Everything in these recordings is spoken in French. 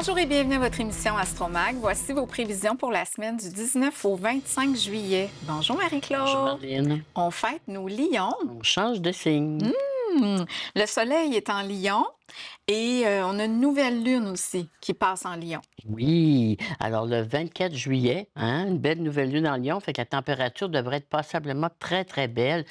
Bonjour et bienvenue à votre émission Astromag. Voici vos prévisions pour la semaine du 19 au 25 juillet. Bonjour Marie-Claude. Bonjour Marlène. On fête nos lions. On change de signe. Le soleil est en lion et on a une nouvelle lune aussi qui passe en lion. Oui, alors le 24 juillet, une belle nouvelle lune en Lion, fait que la température devrait être passablement très, très belle.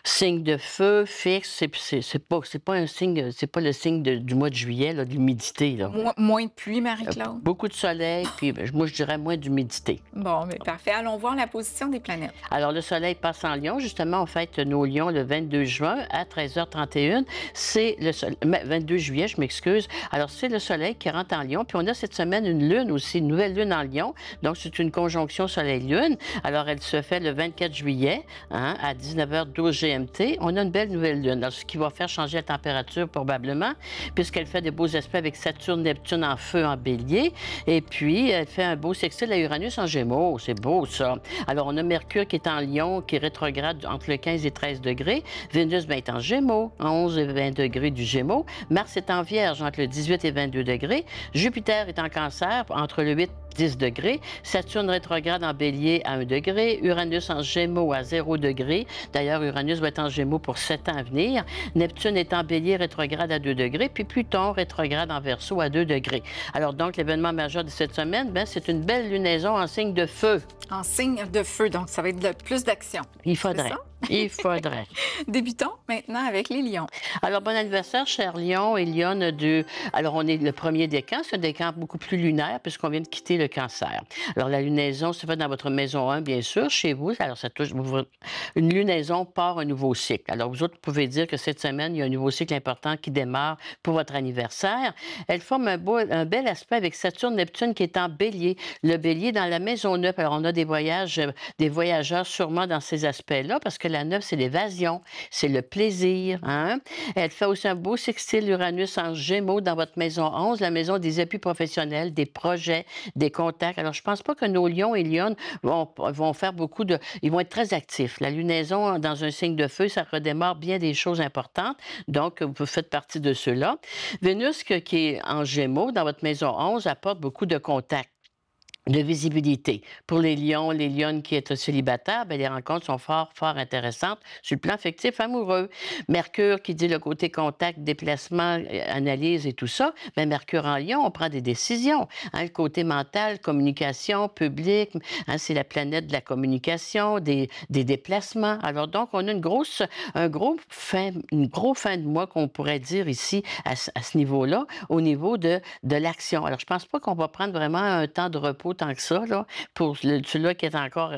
Signe de feu fixe, c'est pas un signe, c'est pas le signe du mois de juillet, là, de l'humidité, là. Moins de pluie, Marie-Claude. Beaucoup de soleil, puis moi, je dirais moins d'humidité. Bon, mais parfait. Allons voir la position des planètes. Alors, le soleil passe en Lion. Justement, on fête nos lions le 22 juin à 13h31. C'est le 22 juillet, je m'excuse. Alors, c'est le soleil qui rentre en Lion. Puis, on a cette semaine une lune aussi, une nouvelle lune en Lion. Donc, c'est une conjonction soleil-lune. Alors, elle se fait le 24 juillet à 19h12 GMT. On a une belle nouvelle lune. Alors, ce qui va faire changer la température probablement, puisqu'elle fait des beaux aspects avec Saturne, Neptune en feu en bélier. Et puis, elle fait un beau sextile à Uranus en Gémeaux. C'est beau, ça. Alors, on a Mercure qui est en Lion, qui rétrograde entre le 15 et 13 degrés. Vénus est en Gémeaux, 11 et 20 degrés du Gémeaux. Mars est en Vierge, entre le 18 et 22 degrés. Jupiter est en Cancer, entre le 8 et 10 degrés. Saturne rétrograde en Bélier à 1 degré. Uranus en Gémeaux à 0 degré. D'ailleurs, Uranus va être en Gémeaux pour 7 ans à venir. Neptune est en Bélier rétrograde à 2 degrés. Puis Pluton rétrograde en Verseau à 2 degrés. Alors donc, l'événement majeur de cette semaine, c'est une belle lunaison en signe de feu. En signe de feu, donc ça va être plus d'action. Il faudrait. Il faudrait. Débutons maintenant avec les lions. Alors, bon anniversaire, cher Lion et Lionne du... Alors, on est le premier décan. C'est un décan beaucoup plus lunaire puisqu'on vient de quitter le Cancer. Alors, la lunaison se fait dans votre maison 1, bien sûr, chez vous. Alors, ça touche... Une lunaison part un nouveau cycle. Alors, vous autres, vous pouvez dire que cette semaine, il y a un nouveau cycle important qui démarre pour votre anniversaire. Elle forme un bel aspect avec Saturne-Neptune qui est en Bélier. Le Bélier dans la maison 9. Alors, on a des voyageurs sûrement dans ces aspects-là parce que la 9, c'est l'évasion, c'est le plaisir. Elle fait aussi un beau sextile Uranus en Gémeaux dans votre maison 11, la maison des appuis professionnels, des projets, des contacts. Alors, je pense pas que nos lions et lionnes vont faire beaucoup de... Ils vont être très actifs. La lunaison dans un signe de feu, ça redémarre bien des choses importantes. Donc, vous faites partie de ceux-là. Vénus, qui est en Gémeaux dans votre maison 11, apporte beaucoup de contacts, de visibilité. Pour les lions, les lionnes qui sont célibataires, les rencontres sont fort, fort intéressantes sur le plan affectif amoureux. Mercure qui dit le côté contact, déplacement, analyse et tout ça, Mercure en lion, on prend des décisions. Le côté mental, communication, public, c'est la planète de la communication, des déplacements. Alors donc, on a une grosse fin de mois qu'on pourrait dire ici à ce niveau-là, au niveau de l'action. Alors, je pense pas qu'on va prendre vraiment un temps de repos tant que ça, là, pour celui-là qui est encore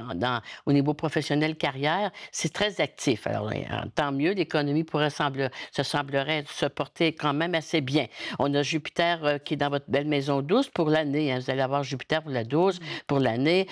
au niveau professionnel carrière, c'est très actif. Alors, tant mieux, l'économie semblerait se porter quand même assez bien. On a Jupiter qui est dans votre belle maison 12 pour l'année. Vous allez avoir Jupiter pour la 12 pour l'année.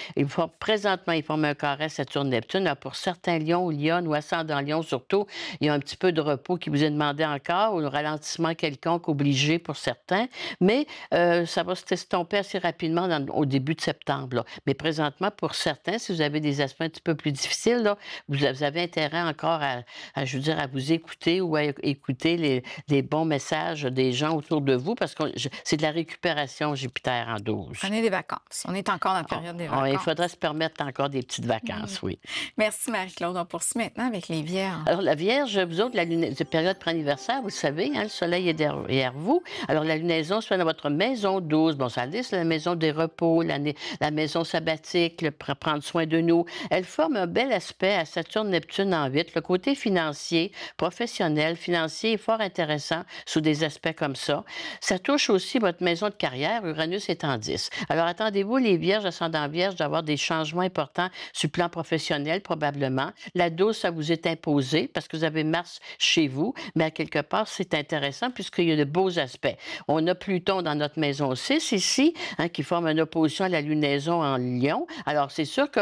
Présentement, il forme un carré Saturne-Neptune. Alors, pour certains lions ou lionnes ou ascendants lions surtout, il y a un petit peu de repos qui vous est demandé encore ou un ralentissement quelconque obligé pour certains. Mais ça va s'estomper assez rapidement au début de septembre. Là. Mais présentement, pour certains, si vous avez des aspects un petit peu plus difficiles, là, vous avez intérêt encore à vous écouter ou à écouter les bons messages des gens autour de vous parce que c'est de la récupération Jupiter en 12. Prenez des vacances. On est encore dans la période des vacances. Il faudrait se permettre encore des petites vacances, oui. Merci Marie-Claude. On poursuit maintenant avec les Vierges. Alors, la Vierge, vous autres, la période pré-anniversaire, vous le savez, le soleil est derrière vous. Alors, la lunaison se fait dans votre maison 12. Bon, ça dit, c'est la maison des repos, la maison sabbatique, prendre soin de nous. Elle forme un bel aspect à Saturne-Neptune en 8. Le côté financier, professionnel, financier est fort intéressant sous des aspects comme ça. Ça touche aussi votre maison de carrière. Uranus est en 10. Alors, attendez-vous, les Vierges, ascendants Vierges, d'avoir des changements importants sur le plan professionnel, probablement. La 12, ça vous est imposé parce que vous avez Mars chez vous, mais à quelque part, c'est intéressant puisqu'il y a de beaux aspects. On a Pluton dans notre maison 6 ici, qui forme une opposition à la lunaison en Lion. Alors, c'est sûr que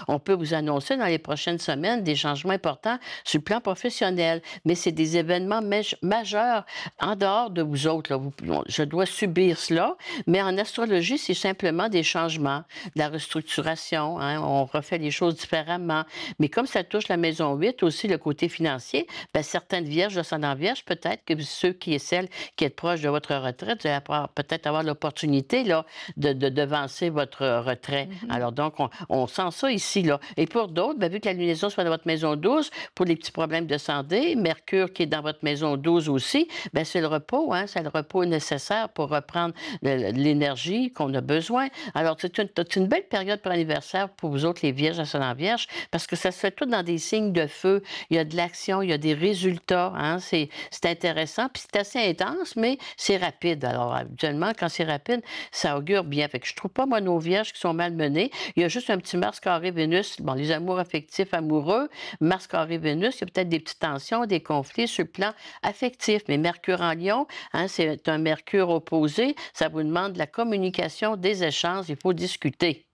on peut vous annoncer dans les prochaines semaines des changements importants sur le plan professionnel, mais c'est des événements majeurs en dehors de vous autres. Là. Je dois subir cela, mais en astrologie, c'est simplement des changements, de la restructuration. Hein, on refait les choses différemment. Mais comme ça touche la maison 8, aussi le côté financier, bien, certaines vierges, ascendant vierge, peut-être que ceux qui et celles qui êtes proches de votre retraite, vous allez peut-être avoir l'opportunité là, de devancer votre retrait. Alors donc, on sent ça ici. Là. Et pour d'autres, bien, vu que la lunaison soit dans votre maison 12, pour les petits problèmes de santé, Mercure qui est dans votre maison 12 aussi, bien, c'est le repos. Hein, c'est le repos nécessaire pour reprendre l'énergie qu'on a besoin. Alors, c'est une belle période pour anniversaire pour vous autres, les vierges, ascendant vierge, parce que ça se fait tout dans des signes de feu. Il y a de l'action, il y a des résultats. Hein, c'est intéressant, puis c'est assez intense, mais c'est rapide. Alors, habituellement, quand c'est rapide, ça augure bien. Fait que je trouve pas, moi, nos vierges qui sont malmenées. Il y a juste un petit Mars carré Vénus. Bon, les amours affectifs, amoureux, Mars carré Vénus, il y a peut-être des petites tensions, des conflits sur le plan affectif. Mais Mercure en Lion, hein, c'est un Mercure opposé. Ça vous demande de la communication, des échanges. Il faut discuter.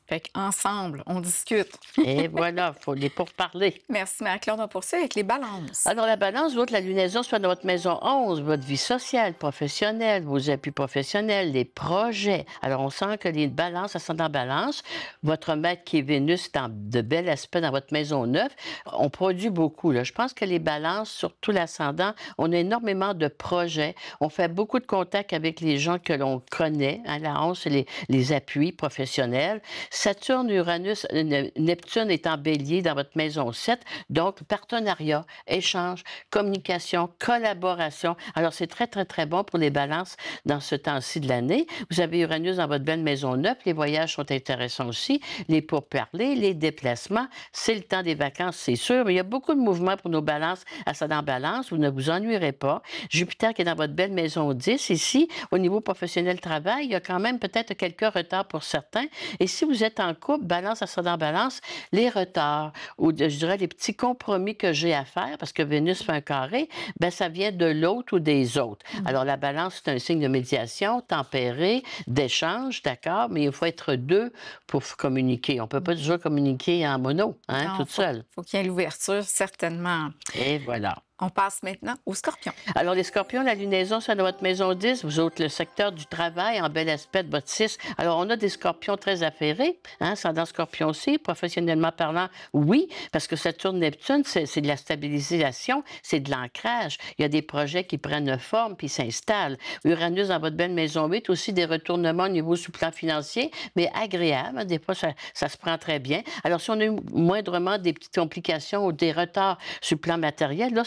Fait qu'ensemble, on discute. Et voilà, il faut les pourparler. Merci, Marie-Claude. On poursuit avec les balances. Alors, la balance, votre, la lunaison soit dans votre maison 11, votre vie sociale, professionnelle, vos appuis professionnels, les projets. Alors, on sent que les balances, ascendant balance, votre maître qui est Vénus est en de bel aspect dans votre maison 9. On produit beaucoup. Là. Je pense que les balances, surtout l'ascendant, on a énormément de projets. On fait beaucoup de contacts avec les gens que l'on connaît. Hein. La 11, c'est les appuis professionnels. Saturne, Uranus, Neptune est en bélier dans votre maison 7. Donc, partenariat, échange, communication, collaboration. Alors, c'est très, très, très bon pour les balances dans ce temps-ci de l'année. Vous avez Uranus dans votre belle maison 9. Les voyages sont intéressants aussi. Les pourparlers, les déplacements. C'est le temps des vacances, c'est sûr. Mais il y a beaucoup de mouvements pour nos balances. Ascendant balance, vous ne vous ennuierez pas. Jupiter qui est dans votre belle maison 10. Ici, au niveau professionnel travail, il y a quand même peut-être quelques retards pour certains. Et si vous êtes en couple, balance, ascendant balance, les retards ou je dirais les petits compromis que j'ai à faire, parce que Vénus fait un carré, bien, ça vient de l'autre ou des autres. Alors, la balance, c'est un signe de médiation, tempéré, d'échange, d'accord, mais il faut être deux pour communiquer. On ne peut pas toujours communiquer en mono, hein, toute seule. Il faut qu'il y ait l'ouverture, certainement. Et voilà. On passe maintenant aux scorpions. Alors, les scorpions, la lunaison, c'est dans votre maison 10. Vous autres, le secteur du travail, en bel aspect de votre 6. Alors, on a des scorpions très affairés, hein, ascendant scorpion aussi, professionnellement parlant, oui, parce que Saturne-Neptune, c'est de la stabilisation, c'est de l'ancrage. Il y a des projets qui prennent forme puis s'installent. Uranus, dans votre belle maison 8, aussi des retournements au niveau sous plan financier, mais agréables. Des fois, ça se prend très bien. Alors, si on a eu moindrement des petites complications ou des retards sur le plan matériel, là,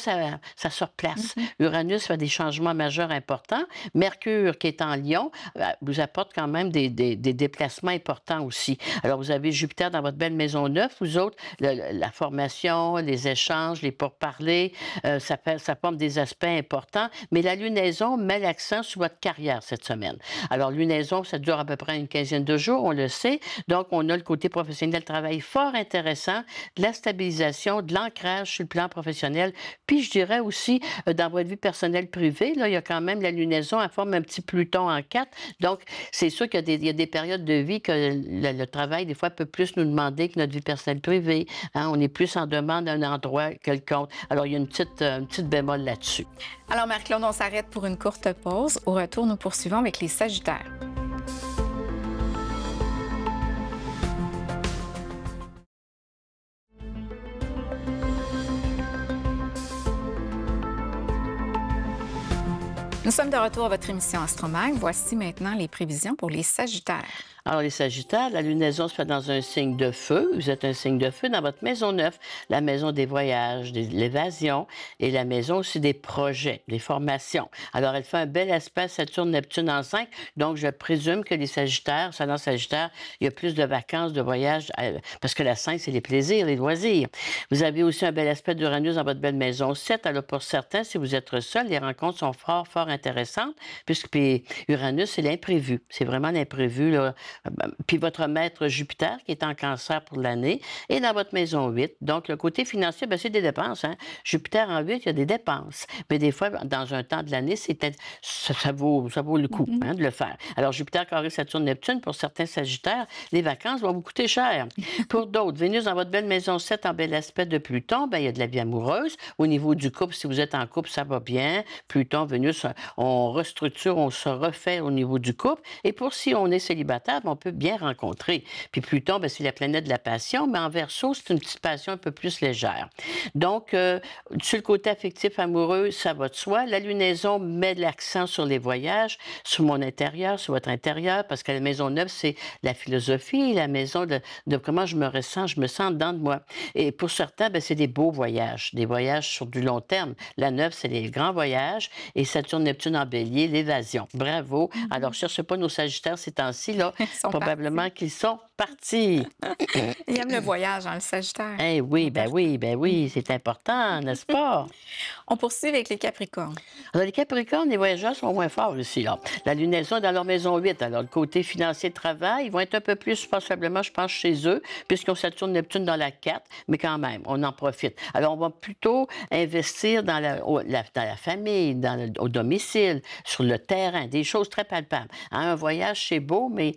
ça se replace. Uranus fait des changements majeurs importants. Mercure, qui est en Lion, vous apporte quand même des déplacements importants aussi. Alors, vous avez Jupiter dans votre belle maison 9. Vous autres, la formation, les échanges, les pourparlers, ça forme des aspects importants. Mais la lunaison met l'accent sur votre carrière cette semaine. Alors, lunaison, ça dure à peu près une quinzaine de jours, on le sait. Donc, on a le côté professionnel travail fort intéressant, de la stabilisation, de l'ancrage sur le plan professionnel. Puis, je dirais aussi, dans votre vie personnelle privée, là, il y a quand même la lunaison, elle forme un petit Pluton en 4. Donc, c'est sûr qu'il y a des périodes de vie que le travail, des fois, peut plus nous demander que notre vie personnelle privée. Hein? On est plus en demande d'un endroit quelconque. Alors, il y a une petite bémol là-dessus. Alors, Marie-Claude, on s'arrête pour une courte pause. Au retour, nous poursuivons avec les Sagittaires. Nous sommes de retour à votre émission Astromag. Voici maintenant les prévisions pour les Sagittaires. Alors, les Sagittaires, la lunaison se fait dans un signe de feu. Vous êtes un signe de feu dans votre maison 9, la maison des voyages, de l'évasion et la maison aussi des projets, des formations. Alors, elle fait un bel aspect Saturne-Neptune en 5. Donc, je présume que les Sagittaires, ça dans Sagittaire, il y a plus de vacances, de voyages, parce que la 5, c'est les plaisirs, les loisirs. Vous avez aussi un bel aspect d'Uranus dans votre belle maison 7. Alors, pour certains, si vous êtes seul, les rencontres sont fort, fort intéressantes. intéressante, puisque puis Uranus, c'est l'imprévu. C'est vraiment l'imprévu, là. Puis votre maître Jupiter, qui est en Cancer pour l'année, est dans votre maison 8. Donc, le côté financier, bien, c'est des dépenses, hein. Jupiter en 8, il y a des dépenses. Mais des fois, dans un temps de l'année, ça vaut le coup, hein, de le faire. Alors, Jupiter, carré, Saturne, Neptune, pour certains Sagittaires, les vacances vont vous coûter cher. Pour d'autres, Vénus dans votre belle maison 7 en bel aspect de Pluton, bien, il y a de la vie amoureuse. Au niveau du couple, si vous êtes en couple, ça va bien. Pluton, Vénus, on restructure, on se refait au niveau du couple. Et pour si on est célibataire, bien, on peut bien rencontrer. Puis Pluton, bien, c'est la planète de la passion, mais en Verseau, c'est une petite passion un peu plus légère. Donc, sur le côté affectif amoureux, ça va de soi. La lunaison met l'accent sur les voyages, sur mon intérieur, sur votre intérieur, parce que la maison 9, c'est la philosophie, la maison de comment je me sens dedans de moi. Et pour certains, bien, c'est des beaux voyages, des voyages sur du long terme. La 9, c'est les grands voyages, et Saturne, Neptune en bélier, l'évasion. Bravo. Alors, ne cherchez pas nos Sagittaires ces temps-ci, là. Probablement qu'ils sont partis. Il aime le voyage, hein, le Sagittaire. Eh oui, ben oui, c'est important, n'est-ce pas? On poursuit avec les Capricornes. Alors, les Capricornes, les voyageurs sont moins forts ici, là. La lunaison est dans leur maison 8. Alors, le côté financier de travail, ils vont être un peu plus, possiblement, je pense, chez eux, puisqu'on Saturne, Neptune dans la 4, mais quand même, on en profite. Alors, on va plutôt investir dans la famille, au domicile, sur le terrain, des choses très palpables. Hein, un voyage, c'est beau, mais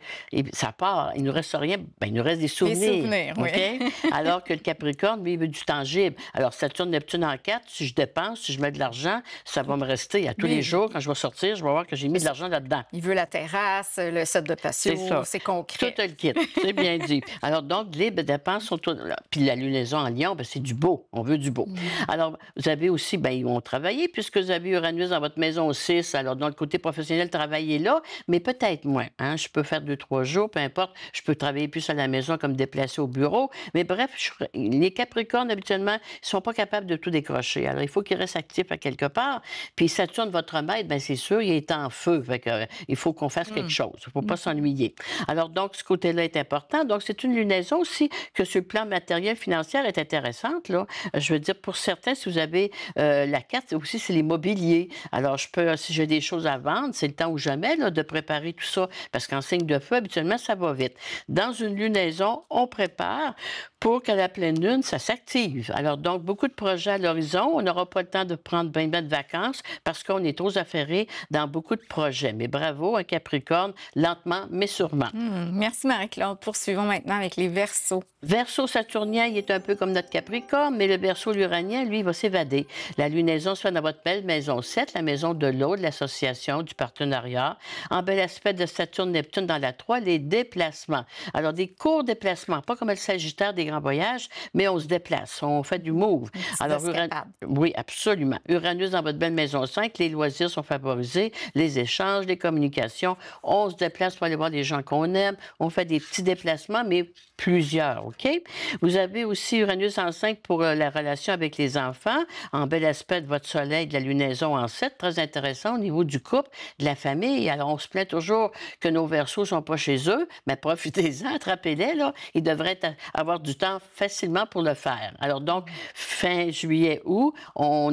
ça part. Il ne nous reste rien. Bien, il nous reste des souvenirs. Des souvenirs, oui. Okay? Alors que le Capricorne, lui, il veut du tangible. Alors, Saturne, Neptune en 4, si je dépense, si je mets de l'argent, ça va me rester à tous les jours. Quand je vais sortir, je vais voir que j'ai mis de l'argent là-dedans. Il veut la terrasse, le set de patio, c'est concret. Tout le kit, c'est bien dit. Alors, donc, les dépenses sont toutes là. Puis la lunaison en Lion, bien, c'est du beau. On veut du beau. Alors, vous avez aussi, bien, ils vont travailler, puisque vous avez Uranus dans votre maison 6. Alors, dans le côté professionnel, travailler là, mais peut-être moins. Hein? Je peux faire 2-3 jours, peu importe. Je peux travailler plus à la maison comme déplacé au bureau. Mais bref, les Capricornes, habituellement, ils ne sont pas capables de tout décrocher. Alors, il faut qu'ils restent actifs à quelque part. Puis Saturne, votre maître, bien, c'est sûr, il est en feu. Fait que, il faut qu'on fasse quelque chose. Il ne faut pas s'ennuyer. Alors, donc, ce côté-là est important. Donc, c'est une lunaison aussi que sur le plan matériel, financier, est intéressante. Là. Je veux dire, pour certains, si vous avez la carte, aussi, c'est l'immobilier. Alors, si j'ai des choses à vendre, c'est le temps ou jamais là, de préparer tout ça. Parce qu'en signe de feu, habituellement, ça va vite. Dans une lunaison, on prépare pour qu'à la pleine lune, ça s'active. Alors, donc, beaucoup de projets à l'horizon. On n'aura pas le temps de prendre bien de vacances parce qu'on est trop affairé dans beaucoup de projets. Mais bravo, un Capricorne, lentement, mais sûrement. Merci, Marie-Claude. Poursuivons maintenant avec les Verseaux. Verseau saturnien, il est un peu comme notre Capricorne, mais le Verseau l'uranien, lui, il va s'évader. La lunaison se fait dans votre belle maison 7, la maison de l'eau, de l'association, du partenariat. En bel aspect de Saturne-Neptune dans la 3, les déplacements. Alors, des courts déplacements, pas comme le Sagittaire des grands voyages, mais on se déplace, on fait du move. Alors, oui, absolument. Uranus dans votre belle maison 5, les loisirs sont favorisés, les échanges, les communications. On se déplace pour aller voir les gens qu'on aime. On fait des petits déplacements, mais plusieurs, OK? Vous avez aussi Uranus en 5 pour la relation avec les enfants, en bel aspect de votre soleil, de la lunaison en 7, très intéressant au niveau du couple, de la famille. Alors, on se plaint toujours que nos Verseaux ne sont pas chez eux, mais profitez-en, attrapez-les, là. Ils devraient avoir du temps facilement pour le faire. Alors, donc, fin juillet, août, on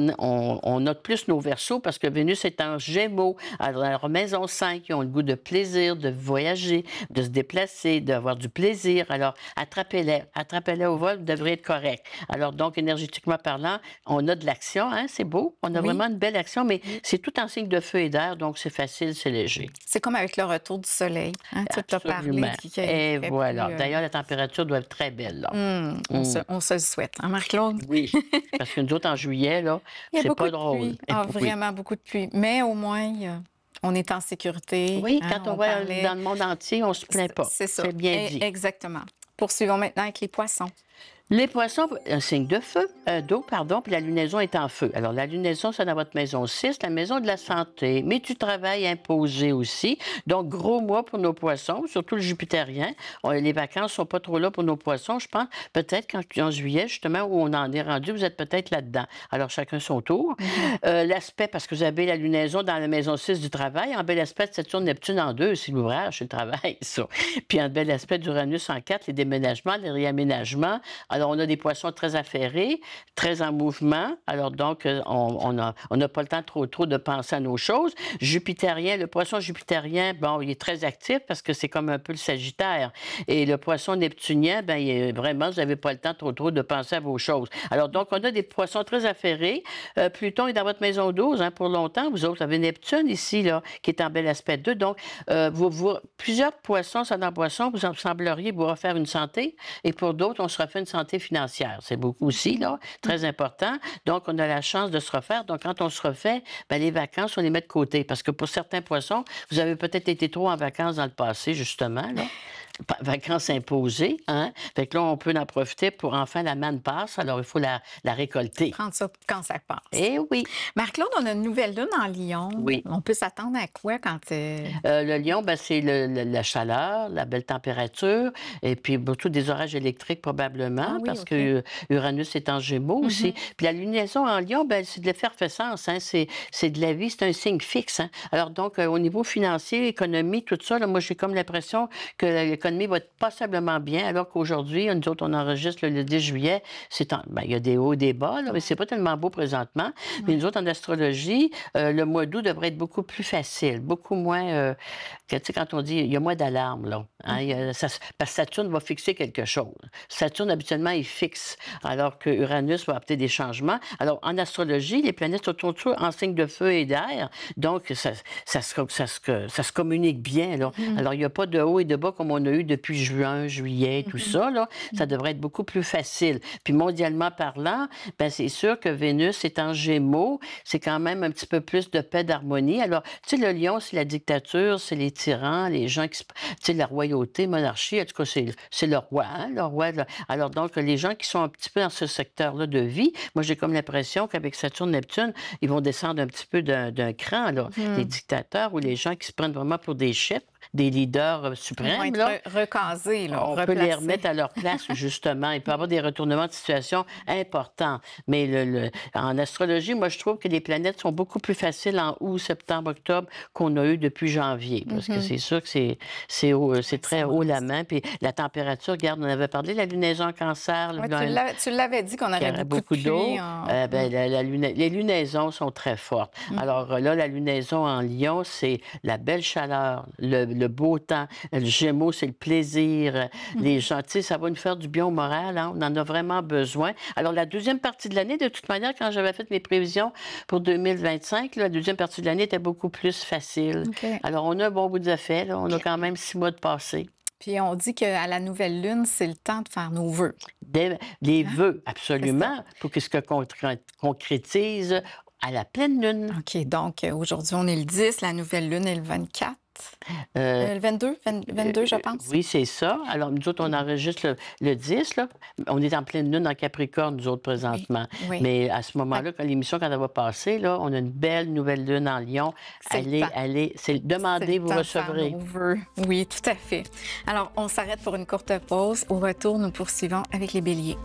note plus nos Verseaux parce que Vénus est en Gémeaux. Alors, maison 5, ils ont le goût de plaisir, de voyager, de se déplacer, d'avoir du plaisir. Alors, attrapez-les au vol, vous devrez être correct. Alors, donc, énergétiquement parlant, on a de l'action, hein, c'est beau. On a vraiment une belle action, mais c'est tout en signe de feu et d'air, donc c'est facile, c'est léger. C'est comme avec le retour du soleil. Hein, tu as parlé. Et voilà. D'ailleurs, la température doit être très belle. Là. On se le souhaite. Hein, Marc-Claude? Oui, parce que nous autres, en juillet, là, c'est pas drôle. Ah, vraiment beaucoup de pluie. Mais au moins, on est en sécurité. Oui, quand on va dans le monde entier, on ne se plaint pas. C'est ça. C'est bien dit. Exactement. Poursuivons maintenant avec les poissons. Les poissons, un signe de feu, d'eau, pardon, puis la lunaison est en feu. Alors, la lunaison, c'est dans votre maison 6, la maison de la santé, mais du travail imposé aussi. Donc, gros mois pour nos poissons, surtout le jupitérien. Les vacances ne sont pas trop là pour nos poissons, je pense. Peut-être en juillet, justement, où on en est rendu, vous êtes peut-être là-dedans. Alors, chacun son tour. L'aspect, parce que vous avez la lunaison dans la maison 6 du travail, en bel aspect de Saturne-Neptune en 2, c'est l'ouvrage, c'est le travail, ça. Puis, en bel aspect d'Uranus en 4, les déménagements, les réaménagements. Alors, on a des poissons très affairés, très en mouvement. Alors, donc, on n'a pas le temps trop de penser à nos choses. Jupitérien, le poisson jupitérien, bon, il est très actif parce que c'est comme un peu le Sagittaire. Et le poisson neptunien, bien, vraiment, vous n'avez pas le temps trop de penser à vos choses. Alors, donc, on a des poissons très affairés. Pluton est dans votre maison 12 hein, pour longtemps. Vous autres, vous avez Neptune ici, là, qui est en bel aspect 2. Donc, plusieurs poissons, ça dans poisson, vous en sembleriez vous refaire une santé. Et pour d'autres, on se refait une santé financière. C'est beaucoup aussi, là, très important. Donc, on a la chance de se refaire. Donc, quand on se refait, bien, les vacances, on les met de côté. Parce que pour certains poissons, vous avez peut-être été trop en vacances dans le passé, justement, là. Vacances imposées, hein? Fait que là, on peut en profiter pour enfin la manne passe, alors il faut la récolter. Prendre ça quand ça passe. Eh oui. Marc-Claude, on a une nouvelle lune en Lion. Oui. On peut s'attendre à quoi quand... Le lion, ben, c'est la chaleur, la belle température, et puis beaucoup des orages électriques probablement, parce que Uranus est en Gémeaux aussi. Puis la lunaison en lion, ben, c'est de l'effervescence, hein? C'est de la vie, c'est un signe fixe. Hein? Alors donc, au niveau financier, économie, tout ça, là, moi, j'ai comme l'impression que l'économie va être passablement bien, alors qu'aujourd'hui, nous autres, on enregistre le 10 juillet. Il y a des hauts et des bas, là, mais c'est pas tellement beau présentement. Mais nous autres, en astrologie, le mois d'août devrait être beaucoup plus facile, beaucoup moins... tu sais, quand on dit, il y a moins d'alarmes, là. Hein, parce que Saturne va fixer quelque chose. Saturne, habituellement, il fixe, alors que Uranus va apporter des changements. Alors, en astrologie, les planètes sont autour en signe de feu et d'air, donc ça se communique bien, là. Alors, il n'y a pas de haut et de bas comme on a eu depuis juin, juillet, tout ça, là. Ça devrait être beaucoup plus facile. Puis, mondialement parlant, ben, c'est sûr que Vénus est en Gémeaux, c'est quand même un petit peu plus de paix, d'harmonie. Alors, tu sais, le lion, c'est la dictature, c'est les tyrans, les gens qui... Tu sais, la royauté, monarchie, en tout cas, c'est le roi, hein, le roi. Alors, donc, les gens qui sont un petit peu dans ce secteur-là de vie, moi, j'ai comme l'impression qu'avec Saturne-Neptune, ils vont descendre un petit peu d'un cran, là. Les dictateurs ou les gens qui se prennent vraiment pour des chefs, des leaders suprêmes. Ils vont être recasés, là, on peut les remettre à leur place, justement. Il peut y avoir des retournements de situation importants. Mais en astrologie, moi, je trouve que les planètes sont beaucoup plus faciles en août, septembre, octobre qu'on a eu depuis janvier. Parce que c'est sûr que c'est très haut la main. Puis la température, regarde, on avait parlé de la lunaison en cancer. Tu l'avais dit qu'on aurait beaucoup d'eau. Les lunaisons sont très fortes. Alors là, la lunaison en Lion, c'est la belle chaleur, le beau temps. Le Gémeaux, c'est le plaisir. Les gens, tu sais, ça va nous faire du bien au moral. Hein? On en a vraiment besoin. Alors, la deuxième partie de l'année, de toute manière, quand j'avais fait mes prévisions pour 2025, la deuxième partie de l'année était beaucoup plus facile. Alors, on a un bon bout de fait. Là. On a quand même 6 mois de passé. Puis on dit qu'à la nouvelle lune, c'est le temps de faire nos vœux. Les vœux, absolument, pour que ce que concrétise à la pleine lune. OK, donc aujourd'hui, on est le 10, la nouvelle lune est le 24. Le 22, je pense. Oui, c'est ça. Alors, nous autres, on enregistre le 10, là. On est en pleine lune en Capricorne, nous autres, présentement. Oui. Mais à ce moment-là, quand l'émission, quand elle va passer, là, on a une belle nouvelle lune en Lion. Demandez, vous recevrez. Oui, tout à fait. Alors, on s'arrête pour une courte pause. Au retour, nous poursuivons avec les béliers.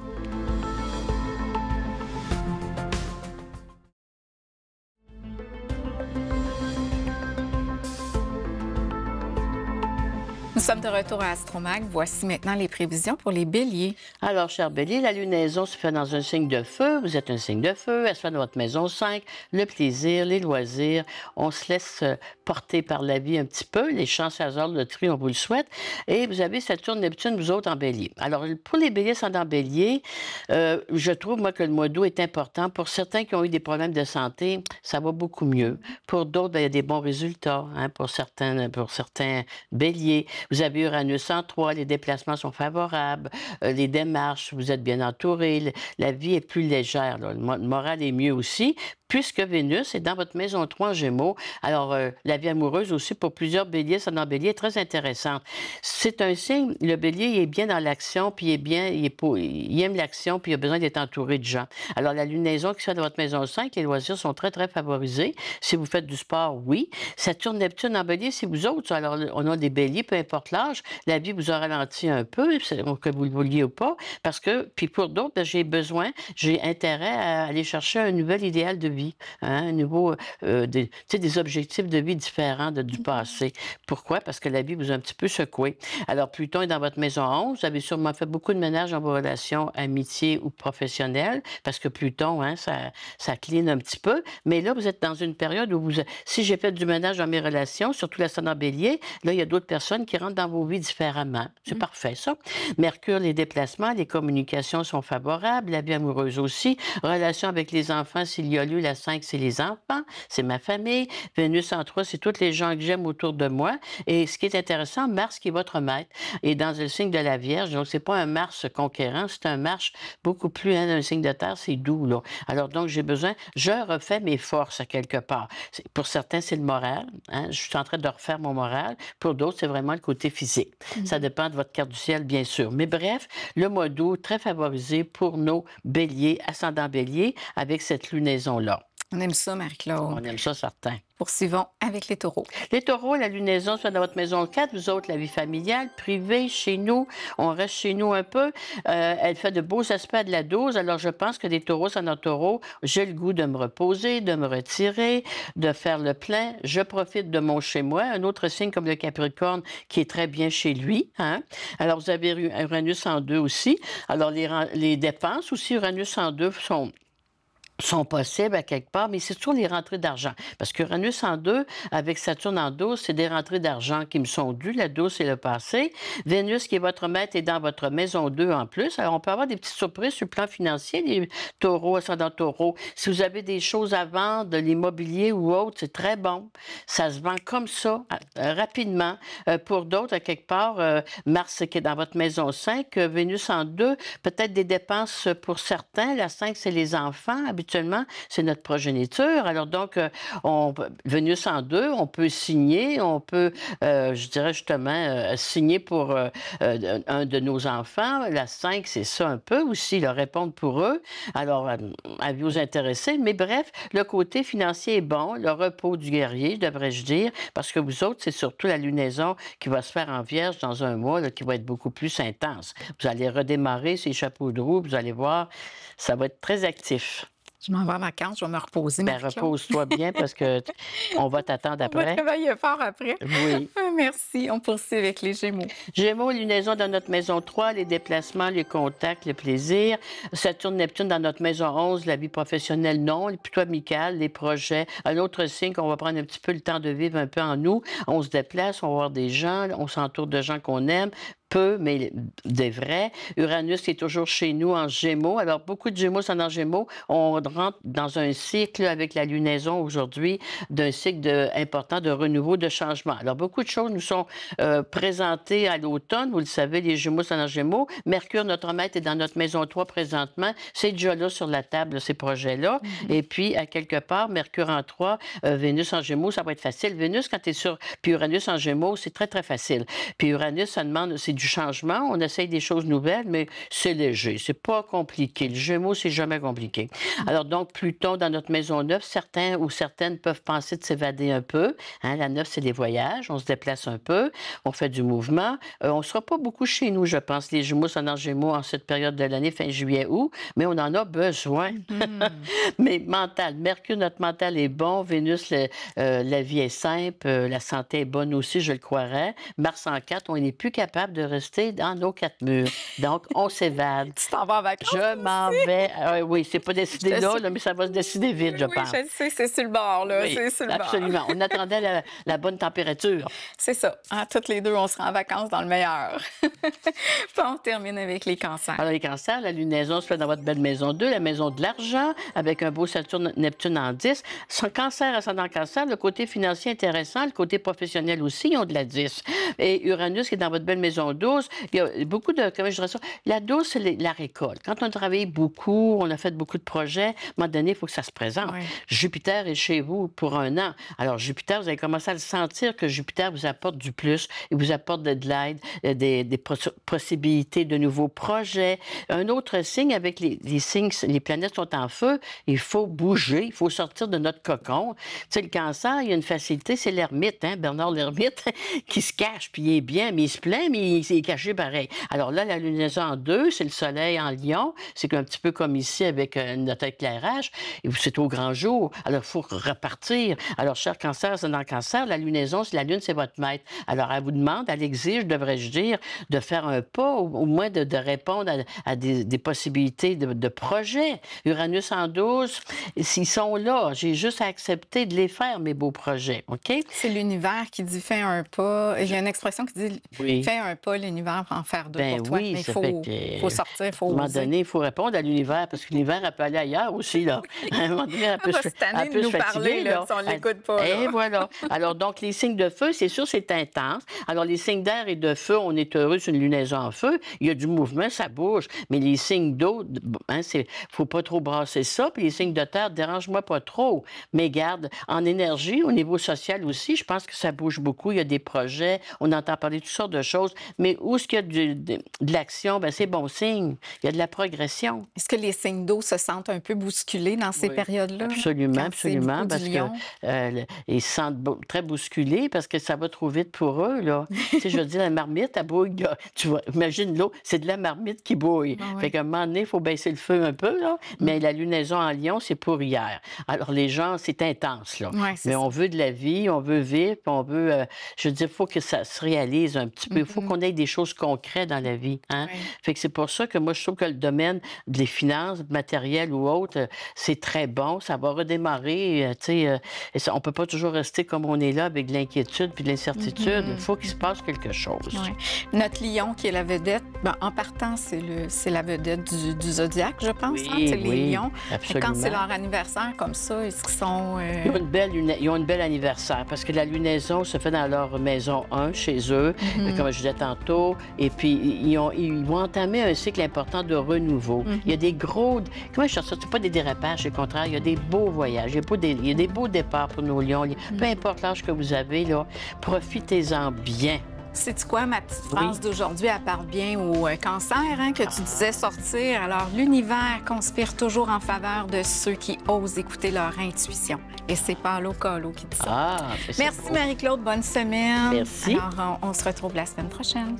Nous sommes de retour à Astromag. Voici maintenant les prévisions pour les béliers. Alors, cher bélier, la lunaison se fait dans un signe de feu. Vous êtes un signe de feu. Elle se fait dans votre maison 5. Le plaisir, les loisirs. On se laisse porter par la vie un petit peu. Les chances hasard, le tri, on vous le souhaite. Et vous avez Saturne, Neptune, vous autres en bélier. Alors, pour les béliers sont en bélier, je trouve, moi, que le mois d'août est important. Pour certains qui ont eu des problèmes de santé, ça va beaucoup mieux. Pour d'autres, bien, il y a des bons résultats, hein, pour certains béliers. Vous avez Uranus en 3, les déplacements sont favorables, les démarches, vous êtes bien entouré, la vie est plus légère, là. Le moral est mieux aussi, puisque Vénus est dans votre maison 3 en Gémeaux. Alors, la vie amoureuse aussi, pour plusieurs béliers, ça dans le bélier est très intéressante. C'est un signe, le bélier, il est bien dans l'action, puis il aime l'action, puis il a besoin d'être entouré de gens. Alors, la lunaison qui se fait dans votre maison 5, les loisirs sont très, très favorisés. Si vous faites du sport, oui. Saturne, Neptune en bélier, c'est vous autres. Alors, on a des béliers, peu importe l'âge, la vie vous a ralenti un peu, que vous le vouliez ou pas, parce que, puis pour d'autres, j'ai intérêt à aller chercher un nouvel idéal de vie. vie, hein, un nouveau, tu sais, des objectifs de vie différents du passé. Pourquoi? Parce que la vie vous a un petit peu secoué. Alors, Pluton est dans votre maison 11. Vous avez sûrement fait beaucoup de ménage dans vos relations amitiés ou professionnelles, parce que Pluton, hein, ça clean un petit peu. Mais là, vous êtes dans une période où si j'ai fait du ménage dans mes relations, surtout l'ascendant Bélier, là, il y a d'autres personnes qui rentrent dans vos vies différemment. C'est parfait, ça. Mercure, les déplacements, les communications sont favorables, la vie amoureuse aussi. Relation avec les enfants, s'il y a lieu, la 5, c'est les enfants, c'est ma famille. Vénus en 3, c'est tous les gens que j'aime autour de moi. Et ce qui est intéressant, Mars, qui est votre maître, est dans le signe de la Vierge. Donc, c'est pas un Mars conquérant, c'est un Mars beaucoup plus, hein, un signe de terre, c'est doux, là. Alors, donc, j'ai besoin, je refais mes forces à quelque part. Pour certains, c'est le moral, hein. Je suis en train de refaire mon moral. Pour d'autres, c'est vraiment le côté physique. Ça dépend de votre carte du ciel, bien sûr. Mais bref, le mois d'août, très favorisé pour nos béliers, ascendant bélier, avec cette lunaison-là. On aime ça, Marie-Claude. On aime ça, certain. Poursuivons avec les taureaux. Les taureaux, la lunaison soit dans votre maison 4. Vous autres, la vie familiale, privée, chez nous. On reste chez nous un peu. Elle fait de beaux aspects de la 12. Alors, je pense que des taureaux, c'est un taureau. J'ai le goût de me reposer, de me retirer, de faire le plein. Je profite de mon chez-moi. Un autre signe comme le Capricorne qui est très bien chez lui, hein? Alors, vous avez Uranus en 2 aussi. Alors, les dépenses aussi, Uranus en 2 sont possibles à quelque part, mais c'est toujours les rentrées d'argent. Parce qu'Uranus en 2, avec Saturne en 12, c'est des rentrées d'argent qui me sont dues. La 12, c'est le passé. Vénus, qui est votre maître, est dans votre maison 2 en plus. Alors, on peut avoir des petites surprises sur le plan financier, les taureaux, ascendant taureau. Si vous avez des choses à vendre, de l'immobilier ou autre, c'est très bon. Ça se vend comme ça, rapidement. Pour d'autres, à quelque part, Mars, qui est dans votre maison 5, Vénus en 2, peut-être des dépenses pour certains. La 5, c'est les enfants. Habituellement, c'est notre progéniture. Alors donc, Vénus en 2, on peut signer, on peut, je dirais justement, signer pour un de nos enfants. La 5, c'est ça un peu aussi, leur répondre pour eux. Alors, à vous intéresser. Mais bref, le côté financier est bon, le repos du guerrier, devrais-je dire, parce que vous autres, c'est surtout la lunaison qui va se faire en Vierge dans un mois, là, qui va être beaucoup plus intense. Vous allez redémarrer ces chapeaux de roue, vous allez voir, ça va être très actif. Je m'en vais en vacances, je vais me reposer. Ben, repose-toi bien parce que on va t'attendre On va après. travailler fort après. Oui. Merci. On poursuit avec les Gémeaux. Gémeaux, lunaison dans notre maison 3, les déplacements, les contacts, le plaisir. Saturne, Neptune dans notre maison 11, la vie professionnelle, non. Plutôt amicale, les projets. Un autre signe qu'on va prendre un petit peu le temps de vivre un peu en nous. On se déplace, on va voir des gens, on s'entoure de gens qu'on aime. Peu, mais des vrais. Uranus qui est toujours chez nous en Gémeaux. Alors, beaucoup de Gémeaux sont en Gémeaux. On rentre dans un cycle avec la lunaison aujourd'hui, d'un cycle important de renouveau, de changement. Alors, beaucoup de choses nous sont présentées à l'automne. Vous le savez, les Gémeaux sont en Gémeaux. Mercure, notre maître, est dans notre maison 3 présentement. C'est déjà là sur la table, ces projets-là. Et puis, à quelque part, Mercure en 3, Vénus en Gémeaux, ça va être facile. Vénus, quand tu es sur... Puis Uranus en Gémeaux, c'est très, très facile. Puis Uranus, ça demande... du changement, on essaye des choses nouvelles, mais c'est léger, c'est pas compliqué. Le Gémeaux, c'est jamais compliqué. Alors donc, Pluton dans notre maison 9, certains ou certaines peuvent penser de s'évader un peu. Hein, la 9, c'est des voyages, on se déplace un peu, on fait du mouvement. On sera pas beaucoup chez nous, je pense. Les Gémeaux sont en Gémeaux en cette période de l'année, fin juillet, août, mais on en a besoin. Mais mental, Mercure, notre mental est bon. Vénus, la vie est simple, la santé est bonne aussi, je le croirais. Mars en 4, on n'est plus capable de rester dans nos 4 murs. Donc, on s'évade. Tu t'en vas en vacances? Je m'en vais. Oui, c'est pas décidé là, mais ça va se décider vite, je pense. Oui, je sais, c'est sur le bord, là. Oui, c'est sur le absolument. On attendait la bonne température. C'est ça. Hein, toutes les deux, on sera en vacances dans le meilleur. Puis on termine avec les cancers. Alors, les cancers, la lunaison se fait dans votre belle maison 2, la maison de l'argent, avec un beau Saturne-Neptune en 10. Son cancer, ascendant cancer, le côté financier intéressant, le côté professionnel aussi, ils ont de la 10. Et Uranus, qui est dans votre belle maison 12, il y a beaucoup de... Comment je dirais ça? La 12, c'est la récolte. Quand on a travaillé beaucoup, on a fait beaucoup de projets, à un moment donné, il faut que ça se présente. Oui. Jupiter est chez vous pour un an. Alors, Jupiter, vous allez commencer à le sentir que Jupiter vous apporte du plus. Il vous apporte de l'aide, des possibilités de nouveaux projets. Un autre signe, avec les signes, les planètes sont en feu, il faut bouger, il faut sortir de notre cocon. Tu sais, le cancer, il y a une facilité, c'est l'ermite, hein, Bernard l'ermite, qui se cache, puis il est bien, mais il se plaint, mais est caché pareil. Alors là, la lunaison en 2, c'est le soleil en lion. C'est un petit peu comme ici avec notre éclairage. Et c'est au grand jour. Alors, il faut repartir. Alors, cher cancer, c'est dans le cancer. La lunaison, la lune, c'est votre maître. Alors, elle vous demande, elle exige, devrais-je dire, de faire un pas, au moins de répondre à des possibilités de projets. Uranus en 12, s'ils sont là, j'ai juste à accepter de les faire, mes beaux projets. OK? C'est l'univers qui dit fais un pas. Il y a une expression qui dit fais un pas, l'univers va en faire deux pour toi. Oui, mais il faut sortir, il faut à un moment oser. donné, il faut répondre à l'univers, parce que l'univers, elle peut aller ailleurs aussi, là. À un moment donné, elle peut se fatiguer, là. Si on ne l'écoute pas. Et voilà. Alors, donc, les signes de feu, c'est sûr, c'est intense. Alors, les signes d'air et de feu, on est heureux sur une lunaison en feu. Il y a du mouvement, ça bouge. Mais les signes d'eau, hein, faut pas trop brasser ça. Puis les signes de terre, dérange-moi pas trop. Mais garde, en énergie, au niveau social aussi, je pense que ça bouge beaucoup. Il y a des projets, on entend parler de toutes sortes de choses. Mais où est-ce qu'il y a de l'action? Bien, c'est bon signe. Il y a de la progression. Est-ce que les signes d'eau se sentent un peu bousculés dans ces périodes-là? Absolument, absolument. Parce qu'ils se sentent très bousculés parce que ça va trop vite pour eux, là. Tu sais, je veux dire, la marmite, elle bouille, là. Tu vois, imagine l'eau, c'est de la marmite qui bouille. Fait qu'à un moment donné, il faut baisser le feu un peu, là. Mais la lunaison en lion, c'est pour hier. Alors, les gens, c'est intense, là. Mais on veut de la vie, on veut vivre, puis on veut... je veux dire, il faut que ça se réalise un petit peu. Il faut qu'on ait des choses concrètes dans la vie, hein? Fait que c'est pour ça que moi, je trouve que le domaine des finances, matérielles ou autres, c'est très bon. Ça va redémarrer, tu sais. On peut pas toujours rester comme on est là avec de l'inquiétude puis de l'incertitude. Il faut qu'il se passe quelque chose. Notre lion, qui est la vedette, en partant, c'est la vedette du zodiaque, je pense. Oui, les lions. Absolument. Quand c'est leur anniversaire comme ça, est-ce qu'ils sont... Ils ont une belle anniversaire parce que la lunaison se fait dans leur maison 1, chez eux, comme je disais tantôt. Et puis, ils vont entamer un cycle important de renouveau. Il y a des gros... Comment je dis ça? C'est pas des dérapages, au contraire. Il y a des beaux voyages. Il y a des beaux départs pour nos lions. Peu importe l'âge que vous avez, là, profitez-en bien. Sais-tu quoi, ma petite phrase d'aujourd'hui, elle parle bien au cancer, hein, que tu disais sortir. Alors, l'univers conspire toujours en faveur de ceux qui osent écouter leur intuition. Et c'est Paulo Coelho qui dit ça. Merci, Marie-Claude. Bonne semaine. Merci. Alors, on se retrouve la semaine prochaine.